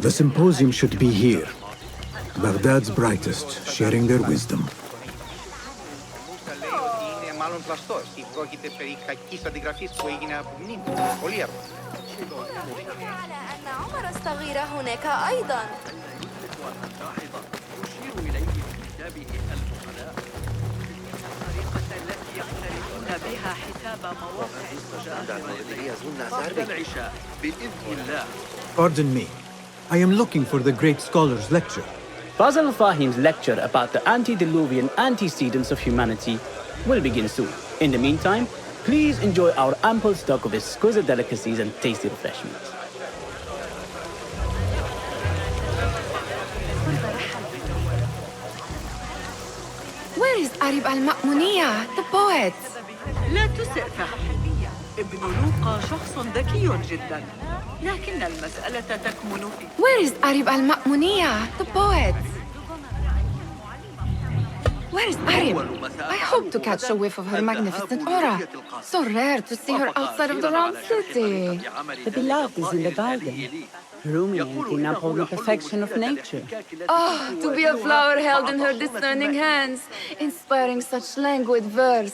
The symposium should be here. Baghdad's brightest, sharing their wisdom. Pardon me. I am looking for the great scholar's lecture. Fazl Fahim's lecture about the antediluvian antecedents of humanity will begin soon. In the meantime, please enjoy our ample stock of exquisite delicacies and tasty refreshments. Where is Arib al-Ma'muniya, the poet? لا تسئ فهمي. ابن لوقا شخص ذكي جدا، لكن المسألة تكمن في Where is Arib al-Ma'muniya, the poet? Where is Arib? I hope to catch a whiff of her magnificent aura. So rare to see her outside of the round city. The beloved is in the garden, ruminating upon the perfection of nature. Oh, to be a flower held in her discerning hands, inspiring such languid verse.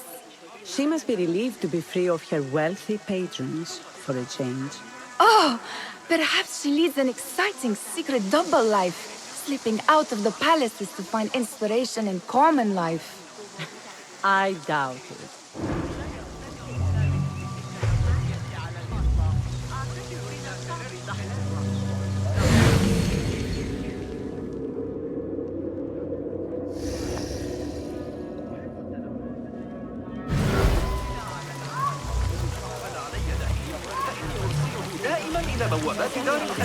She must be relieved to be free of her wealthy patrons for a change. Oh, perhaps she leads an exciting secret double life, slipping out of the palaces to find inspiration in common life. I doubt it.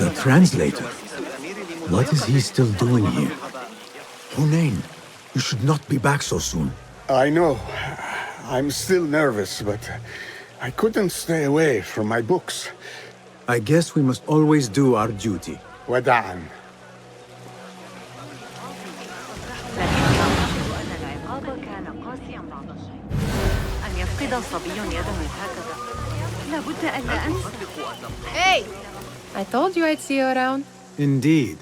The translator? What is he still doing here? Hunain, you should not be back so soon. I know. I'm still nervous, but I couldn't stay away from my books. I guess we must always do our duty. وداعا. أن يفقد صبي يده هكذا. لابد أن لا أنسى. Hey! I told you I'd see you around. Indeed.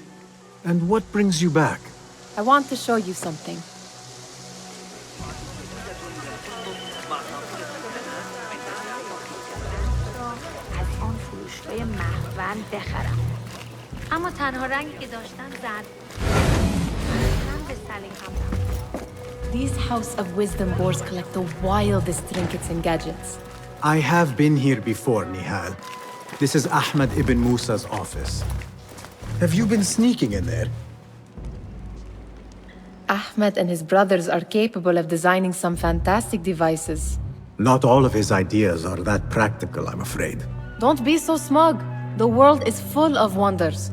And what brings you back? I want to show you something. اما تنها رنگی که داشتن زرد. These House of Wisdom boards collect the wildest trinkets and gadgets. I have been here before, Nihal. This is Ahmed ibn Musa's office. Have you been sneaking in there? Ahmed and his brothers are capable of designing some fantastic devices. Not all of his ideas are that practical, I'm afraid. Don't be so smug. The world is full of wonders.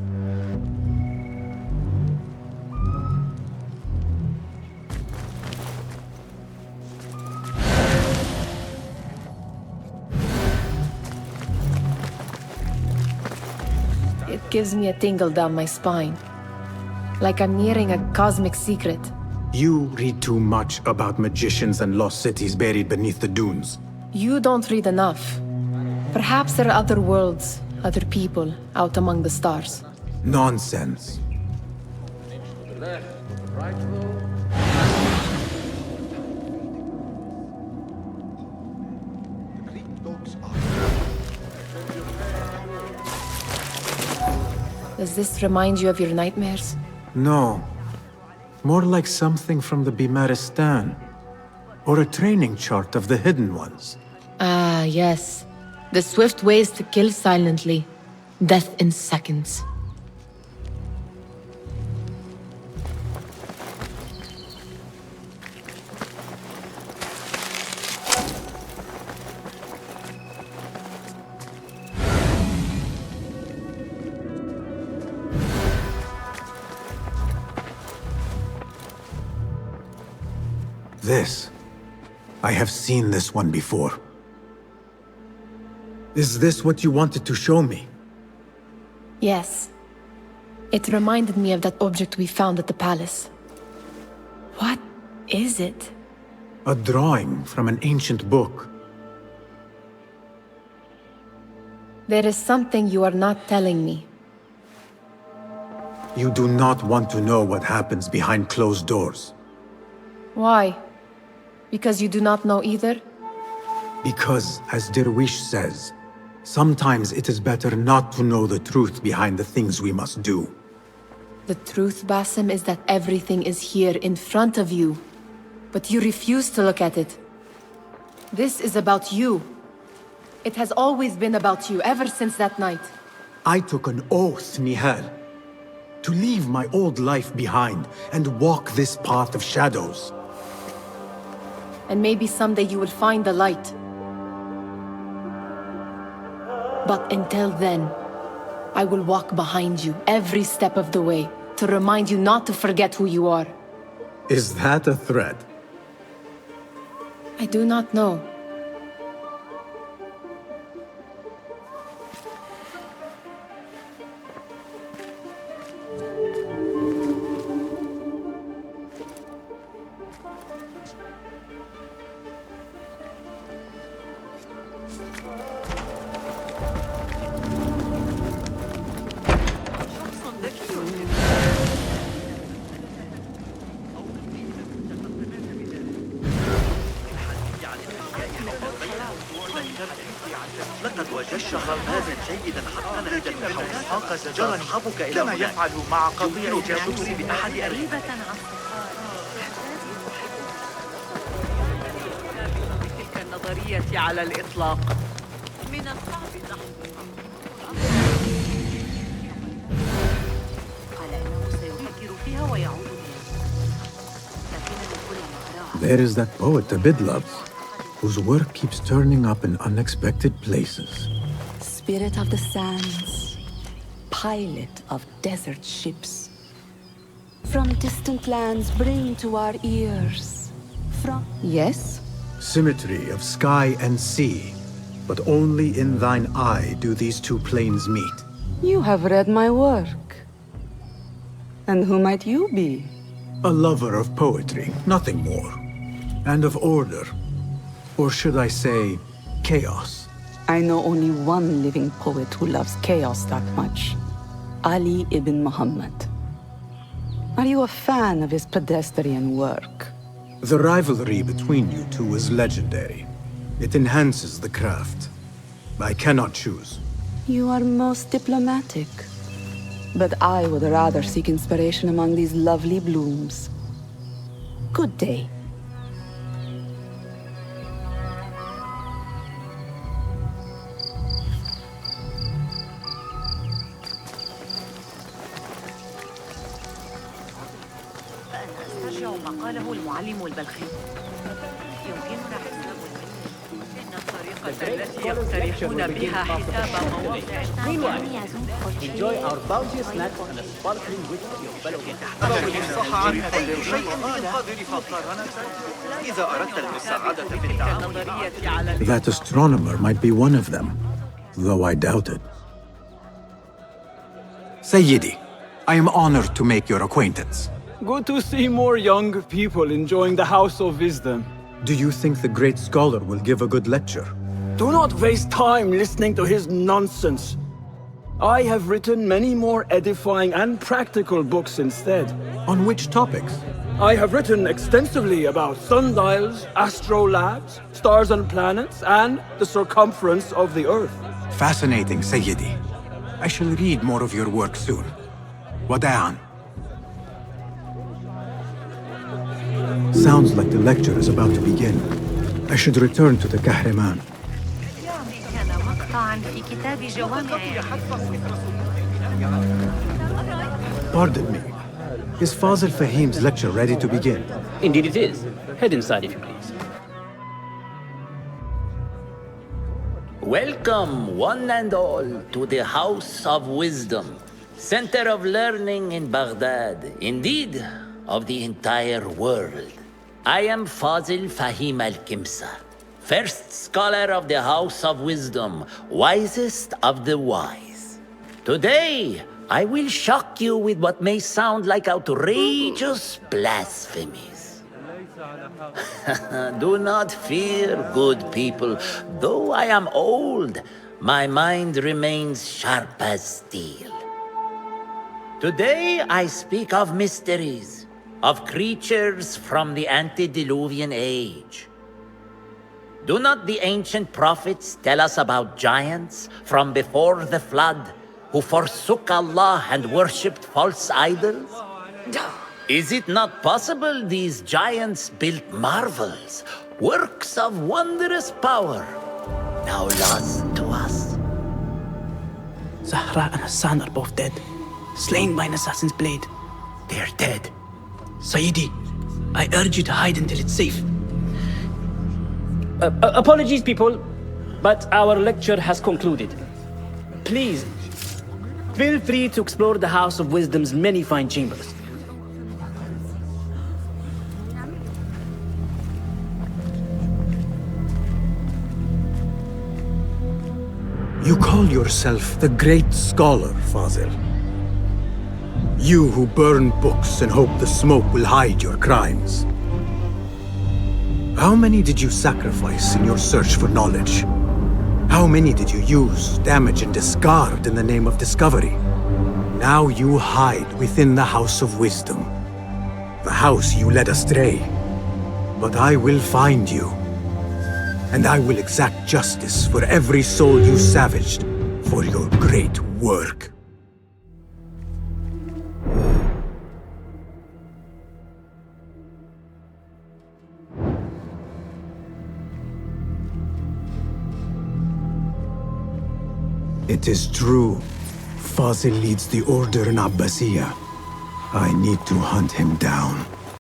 It gives me a tingle down my spine. Like I'm nearing a cosmic secret. You read too much about magicians and lost cities buried beneath the dunes. You don't read enough. Perhaps there are other worlds, other people, out among the stars. Nonsense. Does this remind you of your nightmares? No. More like something from the Bimaristan. Or a training chart of the hidden ones. Ah, yes. The swift ways to kill silently. Death in seconds. This. I have seen this one before. Is this what you wanted to show me? Yes. It reminded me of that object we found at the palace. What is it? A drawing from an ancient book. There is something you are not telling me. You do not want to know what happens behind closed doors. Why? Because you do not know either? Because, as Derwish says, sometimes it is better not to know the truth behind the things we must do. The truth, Basim, is that everything is here in front of you. But you refuse to look at it. This is about you. It has always been about you, ever since that night. I took an oath, Nihal, to leave my old life behind and walk this path of shadows. And maybe someday you will find the light. But until then, I will walk behind you every step of the way to remind you not to forget who you are. Is that a threat? I do not know. شخص ذكي جدا. لقد وجدت غربازا جيدا حقا عند المحاولة سأصحبك إلى هناك. يفعل مع قضية جاسوس بأحد غريبة عن تلك النظرية على الإطلاق. من الصعب تحقيقها. قال إنه سيفكر فيها ويعود إليها. لكنه كلما أراه There is that poet Abid loves, whose work keeps turning up in unexpected places. Spirit of the sands, pilot of desert ships. From distant lands bring to our ears. From... Yes? Symmetry of sky and sea, but only in thine eye do these two planes meet. You have read my work. And who might you be? A lover of poetry, nothing more. And of order. Or should I say, chaos. I know only one living poet who loves chaos that much. Ali ibn Muhammad. Are you a fan of his pedestrian work? The rivalry between you two is legendary. It enhances the craft. I cannot choose. You are most diplomatic. But I would rather seek inspiration among these lovely blooms. Good day. أسترجع ما قاله المعلم البلخي. يمكننا حساب إن الطريقة التي يقترحون بها حساب مواقع Enjoy our bounteous snacks and a sparkling whiskey of Belgium. صح عن كل شيء بالقدر فقط. إذا أردت المساعدة في التعامل. That astronomer might be one of them, though I doubt it. Sayyidi, I am honored to make your acquaintance. Good to see more young people enjoying the House of Wisdom. Do you think the great scholar will give a good lecture? Do not waste time listening to his nonsense. I have written many more edifying and practical books instead. On which topics? I have written extensively about sundials, astrolabes, stars and planets, and the circumference of the Earth. Fascinating, Sayyidi. I shall read more of your work soon. Wada'an. Sounds like the lecture is about to begin. I should return to the Kahraman. كان مقطعا في كتاب جوامع. Pardon me. Is Fazil Fahim's lecture ready to begin? Indeed it is. Head inside if you please. Welcome, one and all, to the House of Wisdom, center of learning in Baghdad, indeed, of the entire world. I am Fazil Fahim al-Kimsa, first scholar of the House of Wisdom, wisest of the wise. Today, I will shock you with what may sound like outrageous blasphemies. Do not fear, good people. Though I am old, my mind remains sharp as steel. Today I speak of mysteries, of creatures from the antediluvian age. Do not the ancient prophets tell us about giants from before the flood who forsook Allah and worshipped false idols? Is it not possible these giants built marvels, works of wondrous power, now lost to us? Zahra and Hassan are both dead, slain by an assassin's blade. They're dead. Sayyidi, I urge you to hide until it's safe. Apologies, people, but our lecture has concluded. Please, feel free to explore the House of Wisdom's many fine chambers. You call yourself the great scholar, Fazil. You who burn books and hope the smoke will hide your crimes. How many did you sacrifice in your search for knowledge? How many did you use, damage, and discard in the name of discovery? Now you hide within the House of Wisdom. The house you led astray. But I will find you. And I will exact justice for every soul you savaged for your great work. It is true. Fazil leads the order in Abbasiyah. I need to hunt him down.